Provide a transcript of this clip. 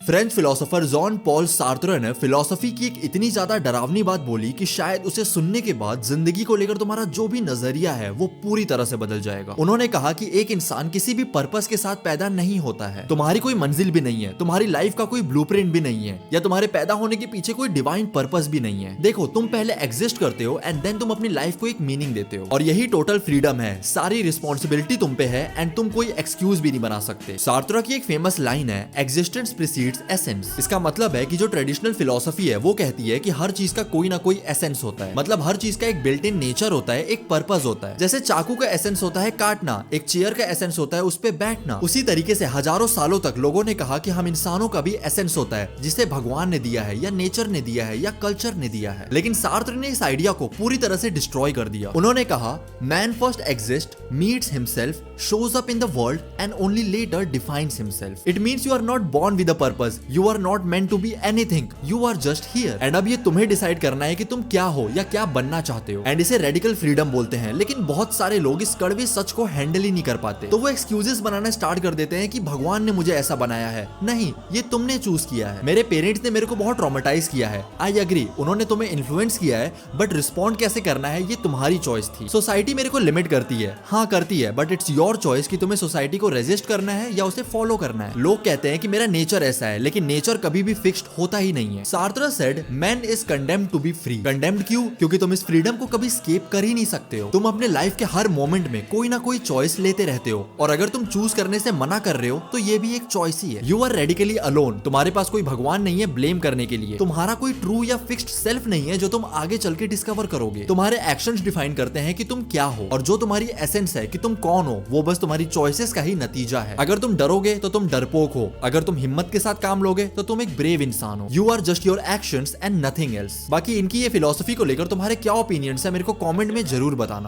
French philosopher John Paul सार्त्रे ने philosophy की एक इतनी ज्यादा डरावनी बात बोली कि शायद उसे सुनने के बाद जिंदगी को लेकर तुम्हारा जो भी नजरिया है वो पूरी तरह से बदल जाएगा। उन्होंने कहा कि एक इंसान किसी भी पर्पस के साथ पैदा नहीं होता है। तुम्हारी कोई मंजिल भी नहीं है, तुम्हारी लाइफ का कोई ब्लूप्रिंट भी नहीं है, या तुम्हारे पैदा होने के पीछे कोई डिवाइन पर्पस भी नहीं है। देखो, तुम पहले एग्जिस्ट करते हो एंड देन तुम अपनी लाइफ को एक मीनिंग देते हो, और यही टोटल फ्रीडम है। सारी रिस्पॉन्सिबिलिटी तुम पे है एंड तुम कोई एक्सक्यूज भी नहीं बना सकते। सार्त्रे की एक फेमस लाइन है, एग्जिस्टेंस प्रीसीड्स एसेंस। इसका मतलब है कि जो ट्रेडिशनल फिलोसफी है वो कहती है कि हर चीज का कोई ना कोई एसेंस होता है, मतलब हर चीज का एक बिल्ट इन नेचर होता है, एक पर्पस होता है। जैसे चाकू का एसेंस होता है काटना, एक चेयर का एसेंस होता है उस पे बैठना। उसी तरीके से हजारों सालों तक लोगों ने कहा कि हम इंसानों का भी एसेंस होता है, जिसे भगवान ने दिया है या नेचर ने दिया है या कल्चर ने दिया है। लेकिन सार्त्रे ने इस आइडिया को पूरी तरह से डिस्ट्रॉय कर दिया। उन्होंने कहा, man first exist, meets himself, shows up in the world and only later defines himself. It means you are not born with a purpose. You are not meant to be anything. You are just here. And अब ये तुम्हें decide करना है कि तुम क्या हो या क्या बनना चाहते हो। एंड इसे रेडिकल फ्रीडम बोलते हैं। लेकिन बहुत सारे लोग इस कड़वे सच को हैंडल ही नहीं कर पाते, तो वो एक्सक्यूजेस बनाना स्टार्ट कर देते हैं कि भगवान ने मुझे ऐसा बनाया है। नहीं, ये तुमने चूज किया है। मेरे पेरेंट्स ने मेरे को बहुत ट्रॉमेटाइज किया है। आई एग्री, उन्होंने तुम्हें इन्फ्लुएंस किया है, बट रिस्पॉन्ड कैसे करना है ये तुम्हारी चॉइस थी। सोसाइटी मेरे को लिमिट करती है, हाँ करती है, बट इट्स योर चॉइस कि तुम्हें सोसाइटी को रेजिस्ट करना है या उसे फॉलो करना है। लोग कहते हैं कि मेरा नेचर ऐसा है, लेकिन नेचर कभी भी फिक्स्ड होता ही नहीं है। Sartre said, man is condemned to be free. Condemned क्यों? क्योंकि तुम इस फ्रीडम को कभी स्केप कर ही नहीं सकते हो। तुम अपने लाइफ के हर मोमेंट में कोई ना कोई चॉइस लेते रहते हो, और अगर तुम चूज करने से मना कर रहे हो तो ये भी एक चॉइस ही है। You are radically alone. तुम्हारे पास कोई भगवान नहीं है ब्लेम करने के लिए। तुम्हारा कोई ट्रू या फिक्स्ड सेल्फ नहीं है जो तुम आगे चल के डिस्कवर करोगे। तुम्हारे एक्शंस डिफाइन करते हैं कि तुम क्या हो, और जो तुम्हारी एसेंस है कि तुम कौन हो वो बस तुम्हारी चॉइसेस का ही नतीजा है। अगर तुम डरोगे तो तुम डरपोक हो, अगर तुम हिम्मत के साथ काम लोगे तो तुम एक ब्रेव इंसान हो। You are just your actions and nothing else. बाकी इनकी ये फिलोसफी को लेकर तुम्हारे क्या ओपिनियंस है मेरे को कमेंट में जरूर बताना।